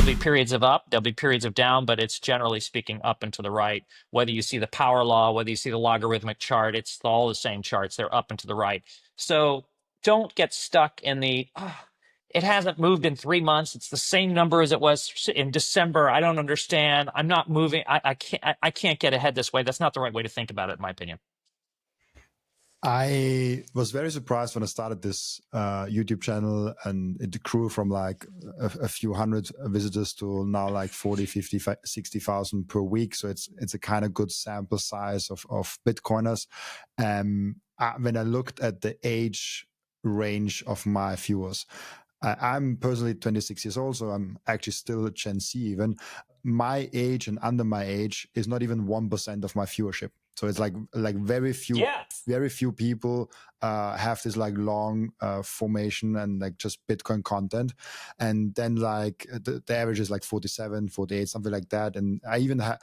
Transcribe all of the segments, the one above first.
be periods of up, there'll be periods of down, but it's generally speaking up and to the right. Whether you see the power law, whether you see the logarithmic chart, it's all the same charts. They're up and to the right. So don't get stuck in the, it hasn't moved in 3 months. It's the same number as it was in December. I don't understand. I'm not moving. I can't get ahead this way. That's not the right way to think about it, in my opinion. I was very surprised when I started this YouTube channel, and it grew from like a few hundred visitors to now like 40, 50, 60,000 per week. So it's a kind of good sample size of Bitcoiners. When I looked at the age range of my viewers, I'm personally 26 years old, so I'm actually still a Gen Z even. My age and under my age is not even 1% of my viewership. So it's like very few people have this like long formation and like just Bitcoin content. And then like the average is like 47, 48, something like that. And I even have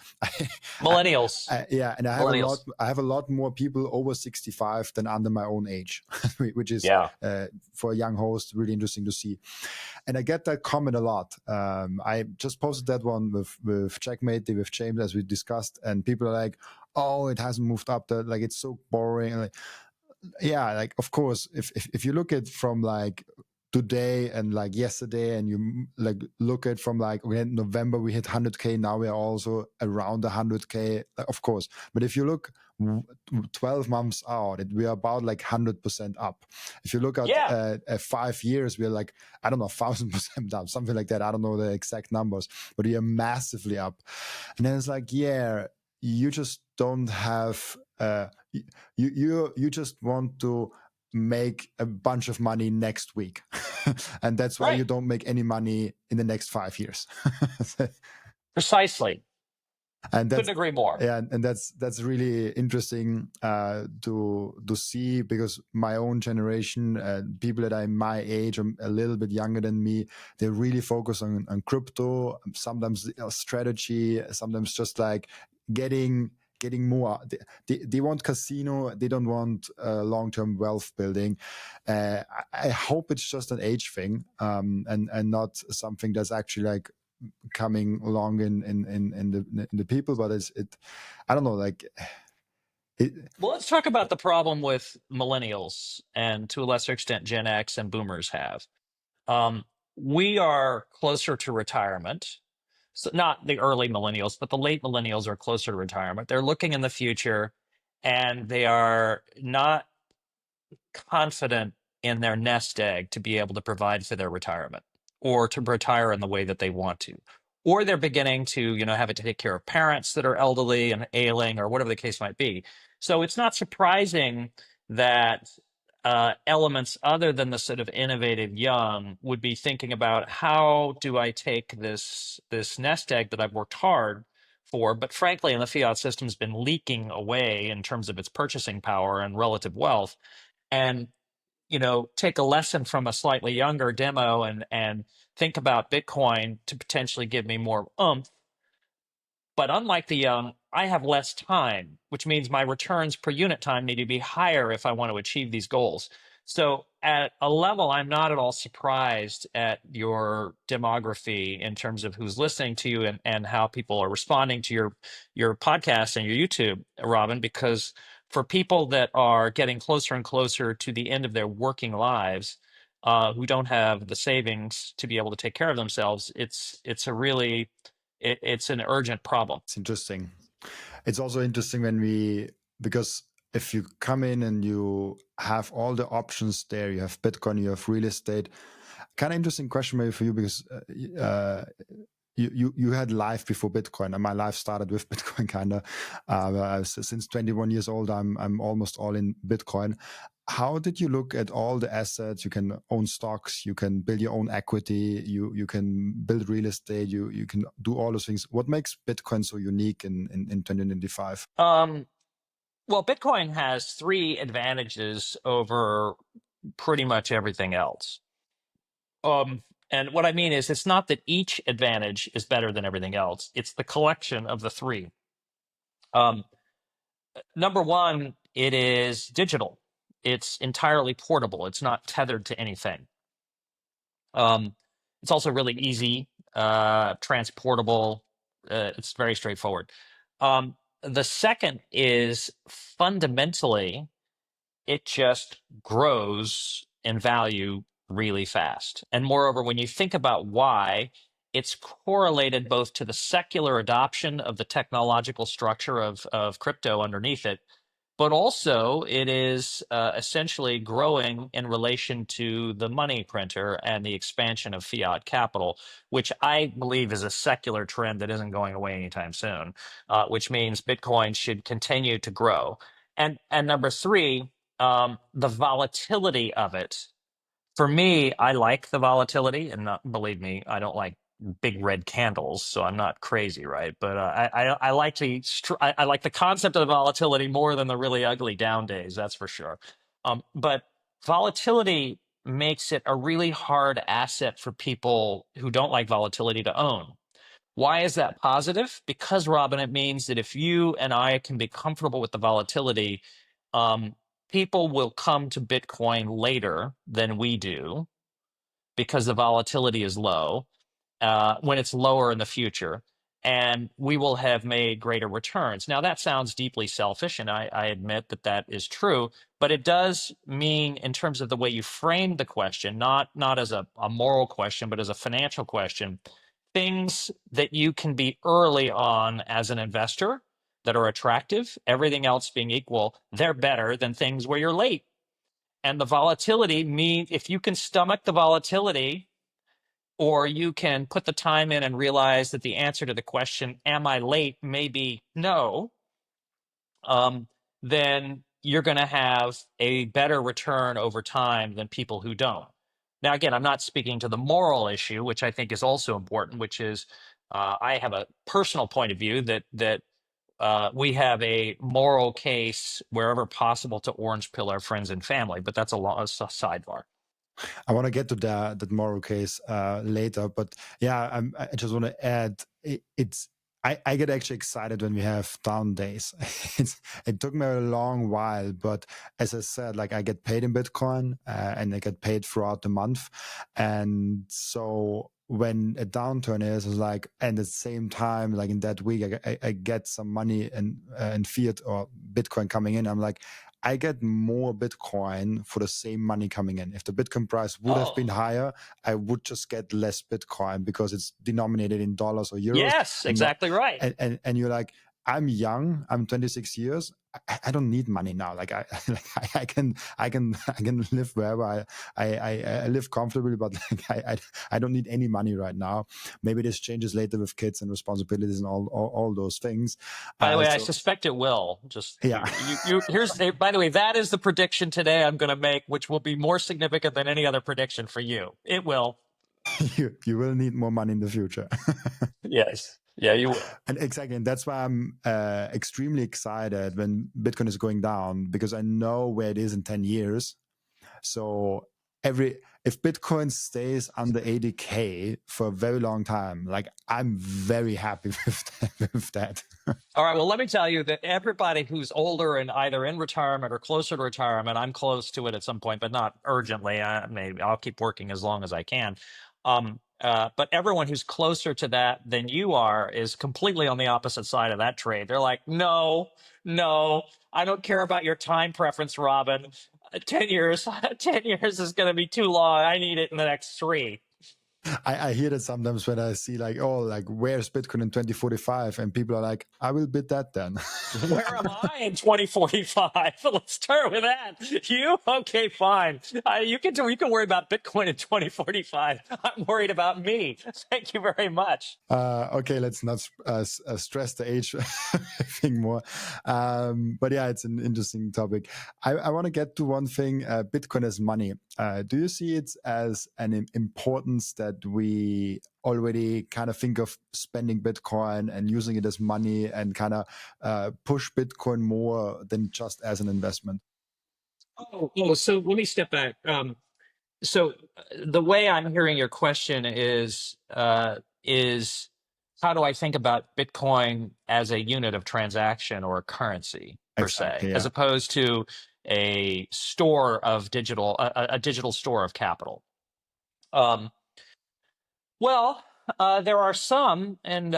millennials. And I have a lot more people over 65 than under my own age, which is for a young host really interesting to see. And I get that comment a lot. I just posted that one with Checkmate, with James, as we discussed, and people are like, "Oh, it hasn't moved up. Like it's so boring." And like, yeah, like of course, if you look at from like today and like yesterday, and you like look at from like in November we hit 100K. Now we are also around 100K, of course. But if you look 12 months out, we are about like 100% up. If you look at 5 years, we're like, I don't know, 1,000% up, something like that. I don't know the exact numbers, but we are massively up. And then it's like, you just don't have you just want to make a bunch of money next week. And that's why you don't make any money in the next 5 years. Precisely. And couldn't agree more. Yeah, and that's really interesting to see, because my own generation, people that are in my age or a little bit younger than me, they really focus on crypto, sometimes strategy, sometimes just like getting more. They want casino. They don't want long-term wealth building. I hope it's just an age thing, and not something that's actually like coming along in the people. But I don't know, like. Well, let's talk about the problem with millennials, and to a lesser extent Gen X and boomers have. We are closer to retirement. So not the early millennials, but the late millennials are closer to retirement. They're looking in the future, and they are not confident in their nest egg to be able to provide for their retirement, or to retire in the way that they want to. Or they're beginning to, have to take care of parents that are elderly and ailing, or whatever the case might be. So it's not surprising that elements other than the sort of innovative young would be thinking about, how do I take this nest egg that I've worked hard for, but frankly in the fiat system has been leaking away in terms of its purchasing power and relative wealth, and take a lesson from a slightly younger demo and think about Bitcoin to potentially give me more oomph. But unlike the young, I have less time, which means my returns per unit time need to be higher if I want to achieve these goals. So at a level, I'm not at all surprised at your demography in terms of who's listening to you and how people are responding to your podcast and your YouTube, Robin, because for people that are getting closer and closer to the end of their working lives, who don't have the savings to be able to take care of themselves, it's an urgent problem. It's interesting. It's also interesting because if you come in and you have all the options there, you have Bitcoin, you have real estate. Kind of interesting question maybe for you, because you had life before Bitcoin, and my life started with Bitcoin kind of. Since 21 years old, I'm almost all in Bitcoin. How did you look at all the assets? You can own stocks, you can build your own equity, you can build real estate, you can do all those things. What makes Bitcoin so unique in 2025? Well, Bitcoin has three advantages over pretty much everything else. And what I mean is, it's not that each advantage is better than everything else. It's the collection of the three. Number one, it is digital. It's entirely portable. It's not tethered to anything. It's also really easy. transportable. It's very straightforward. The second is fundamentally, it just grows in value really fast. And moreover, when you think about why, it's correlated both to the secular adoption of the technological structure of crypto underneath it, but also it is essentially growing in relation to the money printer and the expansion of fiat capital, which I believe is a secular trend that isn't going away anytime soon, which means Bitcoin should continue to grow. And number three, the volatility of it. For me, I like the volatility, and not, believe me, I don't like big red candles, so I'm not crazy, right? But I like I like the concept of the volatility more than the really ugly down days, that's for sure. But volatility makes it a really hard asset for people who don't like volatility to own. Why is that positive? Because, Robin, it means that if you and I can be comfortable with the volatility, um, people will come to Bitcoin later than we do because the volatility is low, when it's lower in the future, and we will have made greater returns. Now, that sounds deeply selfish, and I admit that that is true, but it does mean, in terms of the way you frame the question, not as a moral question, but as a financial question, things that you can be early on as an investor that are attractive, everything else being equal, they're better than things where you're late. And the volatility means, if you can stomach the volatility, or you can put the time in and realize that the answer to the question, am I late, may be no, then you're going to have a better return over time than people who don't. Now, again, I'm not speaking to the moral issue, which I think is also important, which is I have a personal point of view that we have a moral case wherever possible to orange pill our friends and family, but that's a sidebar. I want to get to that moral case later, but yeah, I just want to add I get actually excited when we have down days. It took me a long while, but as I said, like I get paid in Bitcoin and I get paid throughout the month, and so when a downturn is like, and at the same time, like in that week, I get some money in fiat or Bitcoin coming in. I'm like, I get more Bitcoin for the same money coming in. If the Bitcoin price would have been higher, I would just get less Bitcoin because it's denominated in dollars or euros. Yes, exactly right. And you're like, I'm young. I'm 26 years. I don't need money now. Like I can live wherever I live comfortably, but like I don't need any money right now. Maybe this changes later with kids and responsibilities and all those things. By the way, I suspect it will. Just yeah. By the way, that is the prediction today I'm going to make, which will be more significant than any other prediction for you. It will. You will need more money in the future. Yes. Yeah, you will. And exactly. And that's why I'm extremely excited when Bitcoin is going down, because I know where it is in 10 years. So if Bitcoin stays under 80K for a very long time, like I'm very happy with that. All right. Well, let me tell you that everybody who's older and either in retirement or closer to retirement, I'm close to it at some point, but not urgently. Maybe I'll keep working as long as I can. But everyone who's closer to that than you are is completely on the opposite side of that trade. They're like, no, I don't care about your time preference, Robin. 10 years, 10 years is going to be too long. I need it in the next 3. I hear that sometimes when I see like, oh, like where's Bitcoin in 2045? And people are like, I will bid that then. Where am I in 2045? Let's start with that. You? Okay, fine. You can worry about Bitcoin in 2045. I'm worried about me. Thank you very much. Okay, let's not stress the age thing more. But yeah, it's an interesting topic. I want to get to one thing, Bitcoin as money. Do you see it as an importance that we already kind of think of spending Bitcoin and using it as money and kind of push Bitcoin more than just as an investment? So let me step back. So the way I'm hearing your question is how do I think about Bitcoin as a unit of transaction or a currency per se, as opposed to a store of digital, a digital store of capital? Well, there are some and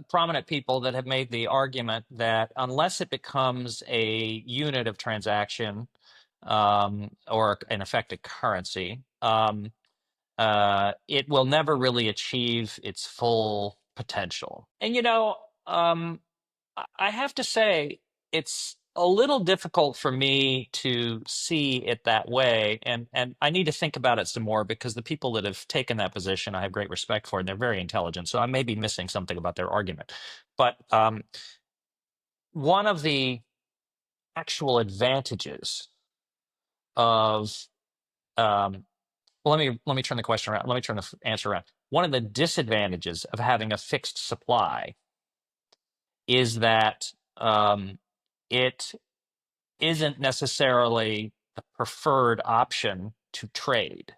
prominent people that have made the argument that unless it becomes a unit of transaction or in effect a currency, it will never really achieve its full potential. And I have to say, it's a little difficult for me to see it that way. And I need to think about it some more because the people that have taken that position, I have great respect for, and they're very intelligent. So I may be missing something about their argument. But one of the actual advantages of, well, let me turn the question around. Let me turn the answer around. One of the disadvantages of having a fixed supply is that it isn't necessarily the preferred option to trade.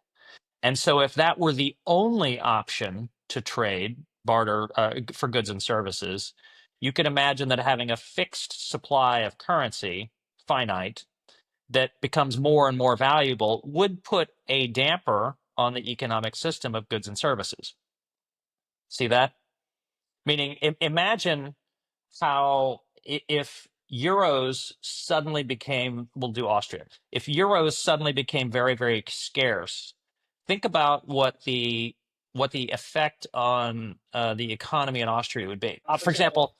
And so if that were the only option to trade, barter for goods and services, you could imagine that having a fixed supply of currency, finite, that becomes more and more valuable would put a damper on the economic system of goods and services. See that? Meaning, imagine how if euros suddenly became, we'll do Austria, if euros suddenly became very, very scarce, think about what the effect on the economy in Austria would be. For example,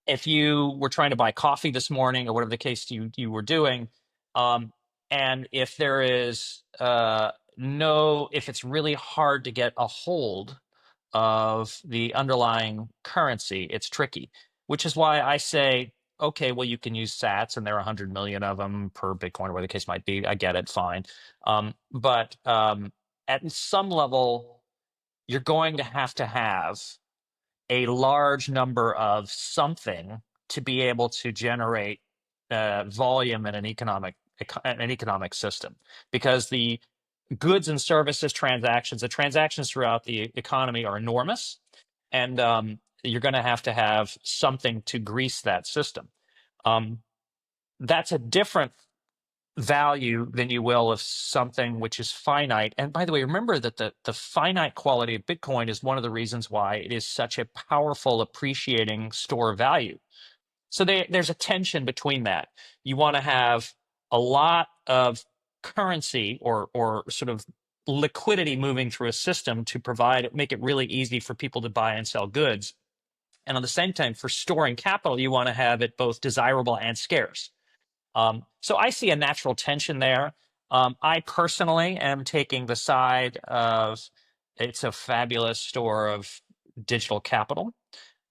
if you were trying to buy coffee this morning or whatever the case you were doing, and if there is if it's really hard to get a hold of the underlying currency, it's tricky, which is why I say, okay, well, you can use sats and there are 100 million of them per Bitcoin or whatever the case might be. I get it, fine. But at some level, you're going to have a large number of something to be able to generate volume in an economic system, because the goods and services transactions, the transactions throughout the economy are enormous, and you're going to have something to grease that system. That's a different value than you will of something which is finite. And by the way, remember that the finite quality of Bitcoin is one of the reasons why it is such a powerful appreciating store of value. So there's a tension between that. You want to have a lot of currency or sort of liquidity moving through a system to make it really easy for people to buy and sell goods. And at the same time, for storing capital, you want to have it both desirable and scarce. So I see a natural tension there. I personally am taking the side of it's a fabulous store of digital capital.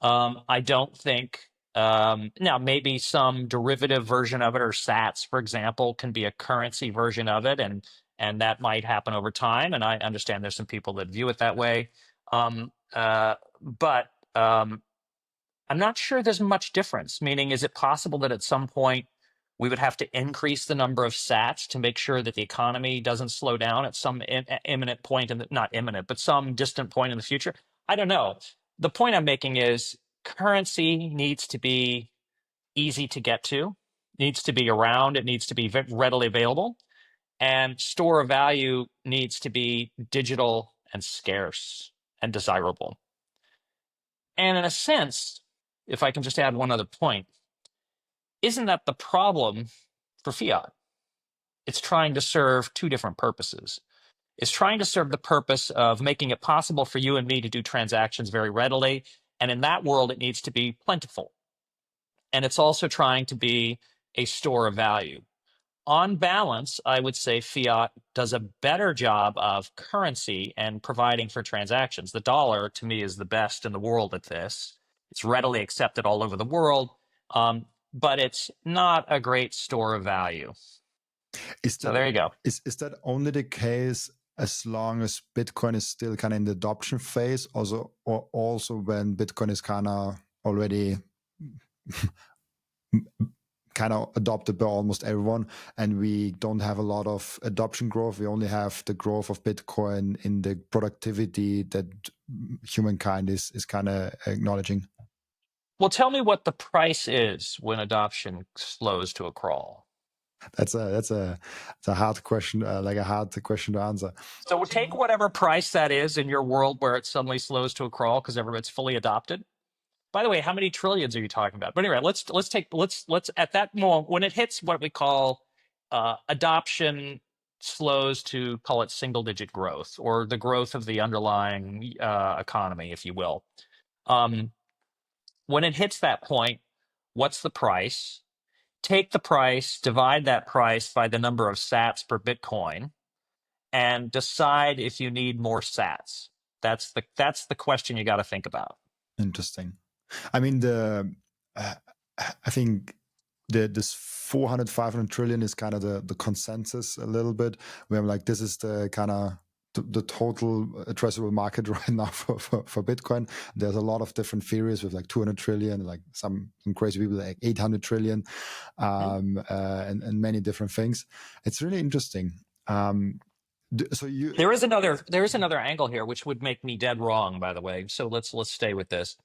I don't think now maybe some derivative version of it, or sats, for example, can be a currency version of it, and that might happen over time. And I understand there's some people that view it that way. But I'm not sure there's much difference. Meaning, is it possible that at some point we would have to increase the number of sats to make sure that the economy doesn't slow down at some imminent point, not imminent, but some distant point in the future? I don't know. The point I'm making is currency needs to be easy to get to, needs to be around, it needs to be readily available, and store of value needs to be digital and scarce and desirable. And in a sense, if I can just add one other point, isn't that the problem for fiat? It's trying to serve two different purposes. It's trying to serve the purpose of making it possible for you and me to do transactions very readily. And in that world, it needs to be plentiful. And it's also trying to be a store of value. On balance, I would say fiat does a better job of currency and providing for transactions. The dollar, to me, is the best in the world at this. It's readily accepted all over the world, but it's not a great store of value. So there you go. Is that only the case as long as Bitcoin is still kind of in the adoption phase, or also when Bitcoin is kind of already kind of adopted by almost everyone, and we don't have a lot of adoption growth? We only have the growth of Bitcoin in the productivity that humankind is kind of acknowledging. Well, tell me what the price is when adoption slows to a crawl. It's a hard question, like a hard question to answer. So take whatever price that is in your world where it suddenly slows to a crawl because everyone's fully adopted. By the way, how many trillions are you talking about? But anyway, let's at that moment when it hits what we call adoption slows to, call it, single digit growth, or the growth of the underlying economy, if you will. When it hits that point, what's the price? Take the price, divide that price by the number of sats per Bitcoin, and decide if you need more sats. That's the question you got to think about. Interesting. I mean, I think this 400, 500 trillion is kind of the consensus a little bit, where I'm like, this is the kind of the total addressable market right now for Bitcoin. There's a lot of different theories with like 200 trillion, like some crazy people like 800 trillion, and many different things. It's really interesting. There is another angle here, which would make me dead wrong, by the way. So let's stay with this.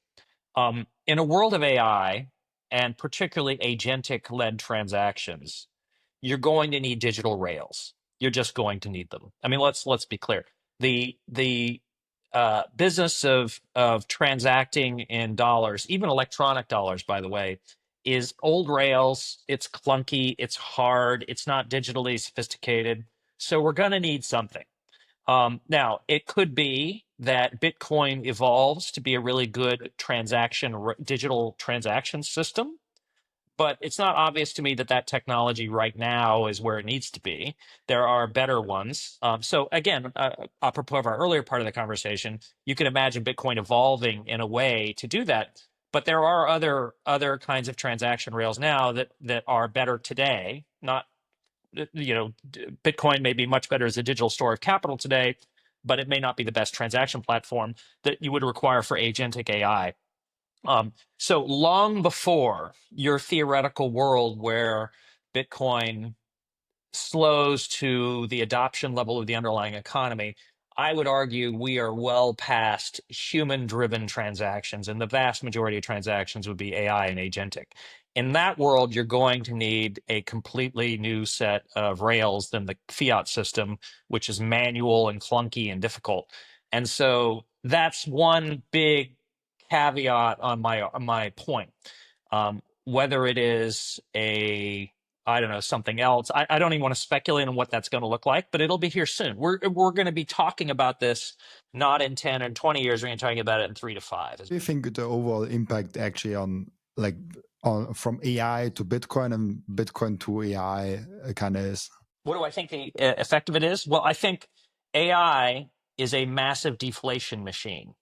In a world of AI, and particularly agentic-led transactions, you're going to need digital rails. You're just going to need them. I mean, let's be clear. The business of transacting in dollars, even electronic dollars, by the way, is old rails. It's clunky. It's hard. It's not digitally sophisticated. So we're going to need something. Now, it could be that Bitcoin evolves to be a really good digital transaction system, but it's not obvious to me that technology right now is where it needs to be. There are better ones. So again, apropos of our earlier part of the conversation, you can imagine Bitcoin evolving in a way to do that. But there are other kinds of transaction rails now that are better today. Not, Bitcoin may be much better as a digital store of capital today, but it may not be the best transaction platform that you would require for agentic AI. So long before your theoretical world where Bitcoin slows to the adoption level of the underlying economy, I would argue we are well past human-driven transactions, and the vast majority of transactions would be AI and agentic. In that world, you're going to need a completely new set of rails than the fiat system, which is manual and clunky and difficult. And so that's one big caveat on my point. Whether it is something else. I don't even want to speculate on what that's going to look like, but it'll be here soon. We're going to be talking about this not in 10 and 20 years. We're going to be talking about it in 3 to 5. Do you think the overall impact actually from AI to Bitcoin and Bitcoin to AI kind of is? What do I think the effect of it is? Well, I think AI is a massive deflation machine.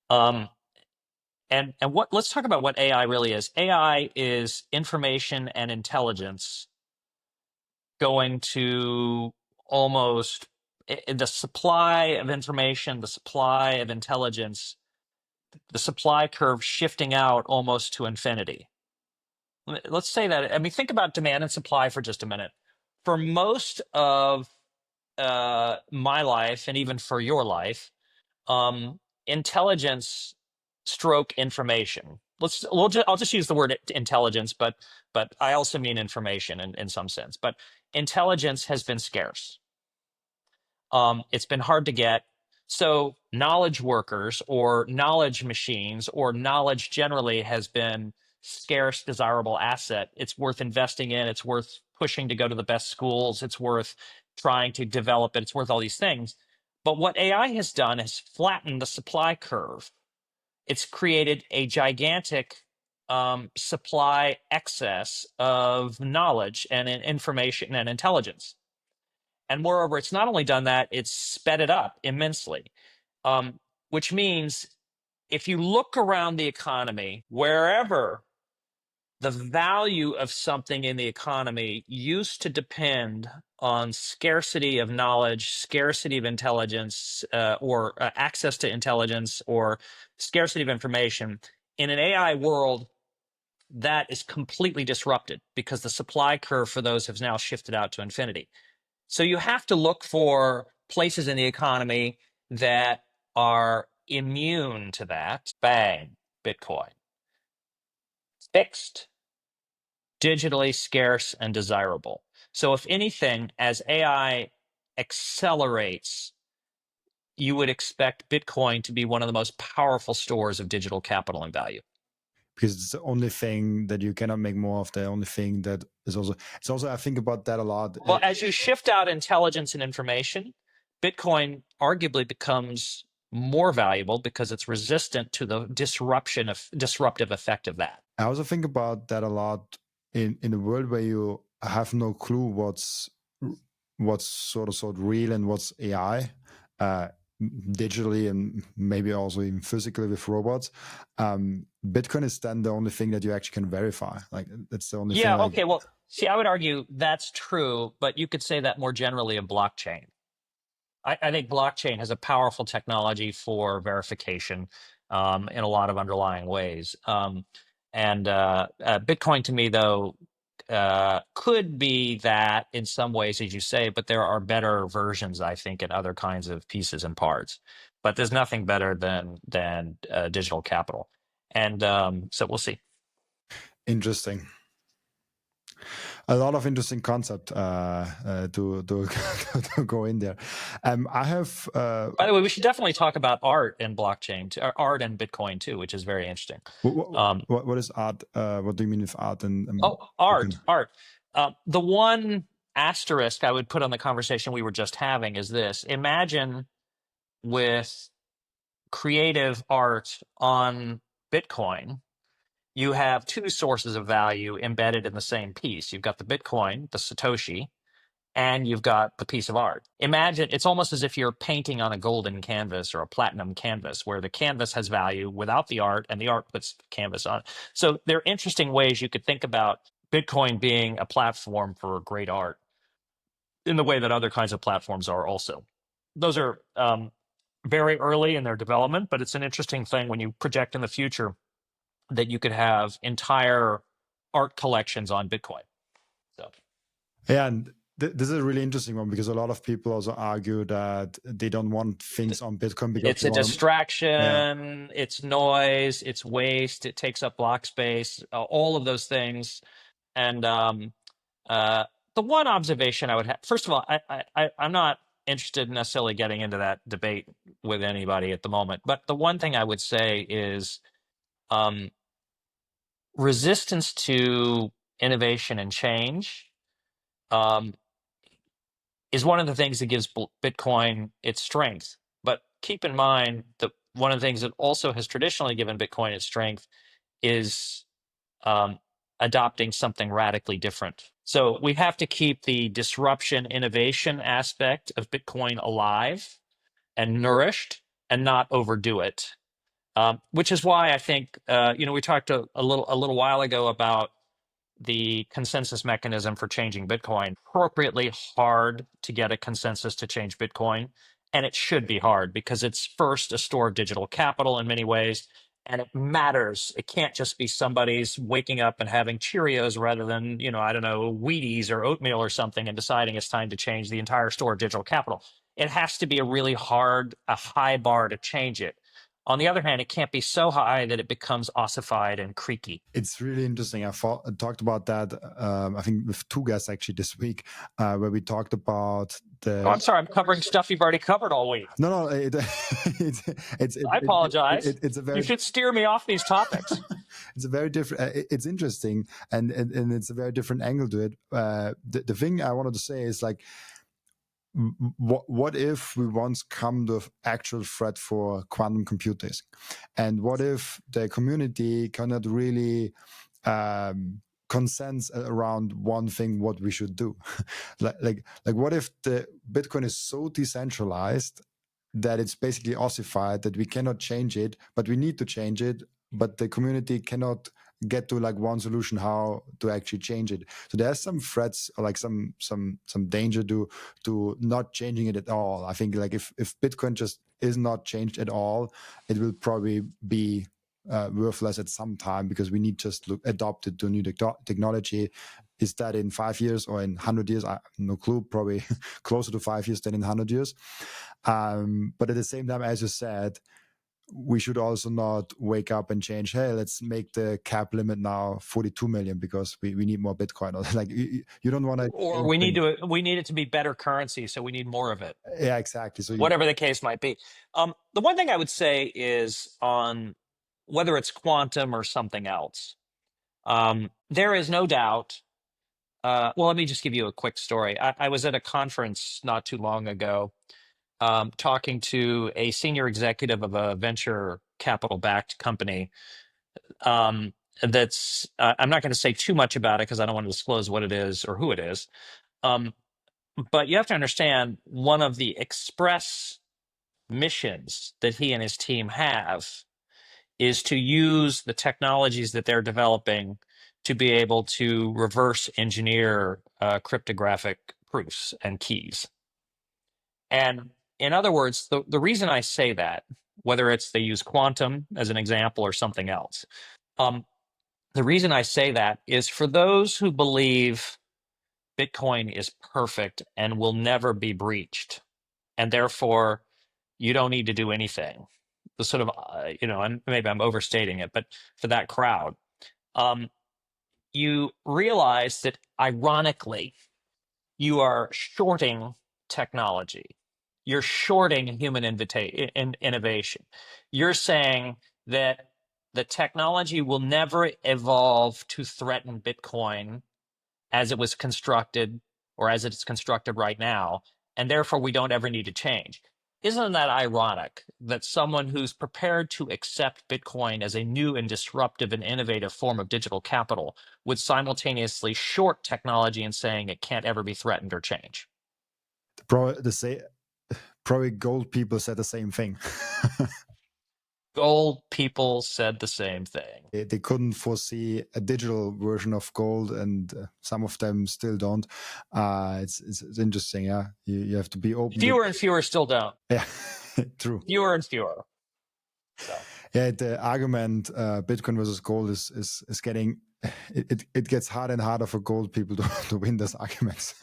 And let's talk about what AI really is. AI is information and intelligence going to almost the supply of information, the supply of intelligence, the supply curve shifting out almost to infinity. Let's say that. I mean, think about demand and supply for just a minute. For most of my life, and even for your life, intelligence stroke information. I'll just use the word intelligence, but I also mean information in some sense. But intelligence has been scarce. It's been hard to get. So knowledge workers or knowledge machines or knowledge generally has been scarce, desirable asset. It's worth investing in. It's worth pushing to go to the best schools. It's worth trying to develop it. It's worth all these things. But what AI has done is flattened the supply curve. It's created a gigantic supply excess of knowledge and information and intelligence. And moreover, it's not only done that, it's sped it up immensely, which means if you look around the economy, wherever the value of something in the economy used to depend on scarcity of knowledge, scarcity of intelligence, or access to intelligence, or scarcity of information, in an AI world, that is completely disrupted because the supply curve for those has now shifted out to infinity. So you have to look for places in the economy that are immune to that. Bang, Bitcoin. Fixed. digitally scarce and desirable. So if anything, as AI accelerates, you would expect Bitcoin to be one of the most powerful stores of digital capital and value. Because it's the only thing that you cannot make more of, the only thing that is also, it's also, I think about that a lot. Well, as you shift out intelligence and information, Bitcoin arguably becomes more valuable because it's resistant to the disruptive effect of that. I also think about that a lot in a world where you have no clue what's sort of real and what's AI, digitally and maybe also even physically with robots. Bitcoin is then the only thing that you actually can verify. Like that's the only thing. Yeah. Okay. Well, see, I would argue that's true, but you could say that more generally of blockchain. I think blockchain has a powerful technology for verification in a lot of underlying ways. And Bitcoin to me, though, could be that in some ways, as you say, but there are better versions, I think, in other kinds of pieces and parts. But there's nothing better than digital capital. And so we'll see. Interesting. A lot of interesting concept to go in there. I have. By the way, we should definitely talk about art and blockchain, art and Bitcoin too, which is very interesting. What is art? What do you mean with art? Art. The one asterisk I would put on the conversation we were just having is this: imagine with creative art on Bitcoin, you have two sources of value embedded in the same piece. You've got the Bitcoin, the Satoshi, and you've got the piece of art. Imagine it's almost as if you're painting on a golden canvas or a platinum canvas, where the canvas has value without the art and the art puts canvas on. So there are interesting ways you could think about Bitcoin being a platform for great art in the way that other kinds of platforms are also. Those are very early in their development, but it's an interesting thing when you project in the future that you could have entire art collections on Bitcoin. So, yeah, and this is a really interesting one because a lot of people also argue that they don't want things on Bitcoin because it's a distraction, it's noise, it's waste, it takes up block space, all of those things. And the one observation I would have, first of all, I'm not interested in necessarily getting into that debate with anybody at the moment, but the one thing I would say is resistance to innovation and change is one of the things that gives Bitcoin its strength. But keep in mind that one of the things that also has traditionally given Bitcoin its strength is adopting something radically different. So we have to keep the disruption innovation aspect of Bitcoin alive and nourished and not overdo it. Which is why I think we talked a little while ago about the consensus mechanism for changing Bitcoin. Appropriately hard to get a consensus to change Bitcoin, and it should be hard because it's first a store of digital capital in many ways, and it matters. It can't just be somebody's waking up and having Cheerios rather than Wheaties or oatmeal or something and deciding it's time to change the entire store of digital capital. It has to be a high bar to change it. On the other hand, it can't be so high that it becomes ossified and creaky. It's really interesting. I talked about that, I think, with two guests actually this week, where we talked about the... Oh, I'm sorry. I'm covering stuff you've already covered all week. No. I apologize. It's a very... You should steer me off these topics. It's a very different... It's interesting, and it's a very different angle to it. The thing I wanted to say is like, what if we once come to actual threat for quantum computers, and what if the community cannot really consensus around one thing what we should do? like what if the Bitcoin is so decentralized that it's basically ossified, that we cannot change it, but we need to change it, but the community cannot get to like one solution how to actually change it. So there's some threats, or like some danger to not changing it at all. I think like if Bitcoin just is not changed at all, it will probably be worthless at some time, because we need just to adopt it to new technology. Is that in 5 years or in 100 years? I have no clue, probably closer to 5 years than in 100 years. But at the same time, as you said, we should also not wake up and change, hey, let's make the cap limit now 42 million because we need more Bitcoin. Or like you don't want to. Or we need it to be better currency, so we need more of it. Yeah, exactly. So whatever the case might be. The one thing I would say is on whether it's quantum or something else, there is no doubt. Well, let me just give you a quick story. I was at a conference not too long ago, talking to a senior executive of a venture capital backed company. That's I'm not going to say too much about it because I don't want to disclose what it is or who it is. But you have to understand, one of the express missions that he and his team have is to use the technologies that they're developing to be able to reverse engineer cryptographic proofs and keys. And in other words, the reason I say that, whether it's they use quantum as an example or something else, the reason I say that is for those who believe Bitcoin is perfect and will never be breached, and therefore you don't need to do anything. The sort of, and maybe I'm overstating it, but for that crowd, you realize that ironically, you are shorting technology. You're shorting human innovation. You're saying that the technology will never evolve to threaten Bitcoin as it was constructed or as it's constructed right now, and therefore we don't ever need to change. Isn't that ironic that someone who's prepared to accept Bitcoin as a new and disruptive and innovative form of digital capital would simultaneously short technology and saying it can't ever be threatened or change? Probably gold people said the same thing. Gold people said the same thing. They couldn't foresee a digital version of gold, and some of them still don't. It's interesting, yeah. You have to be open. Fewer and fewer still don't. Yeah, true. Fewer and fewer. So. Yeah, the argument Bitcoin versus gold is getting it gets harder and harder for gold people to win those arguments.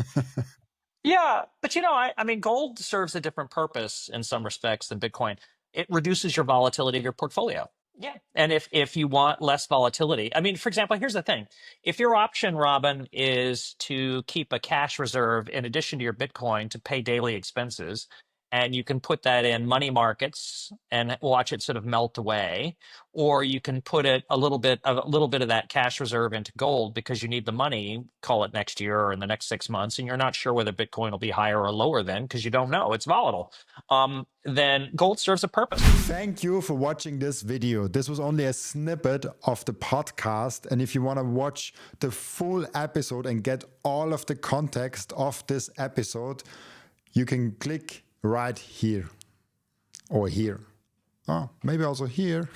Yeah, but I mean, gold serves a different purpose in some respects than Bitcoin. It reduces your volatility of your portfolio. Yeah. And if you want less volatility, I mean, for example, here's the thing. If your option, Robin, is to keep a cash reserve in addition to your Bitcoin to pay daily expenses, and you can put that in money markets and watch it sort of melt away, or you can put it a little bit of that cash reserve into gold because you need the money, call it next year or in the next 6 months, and you're not sure whether Bitcoin will be higher or lower then because you don't know, it's volatile. Then gold serves a purpose. Thank you for watching this video. This was only a snippet of the podcast, and if you want to watch the full episode and get all of the context of this episode, you can click right here or here. Oh, maybe also here.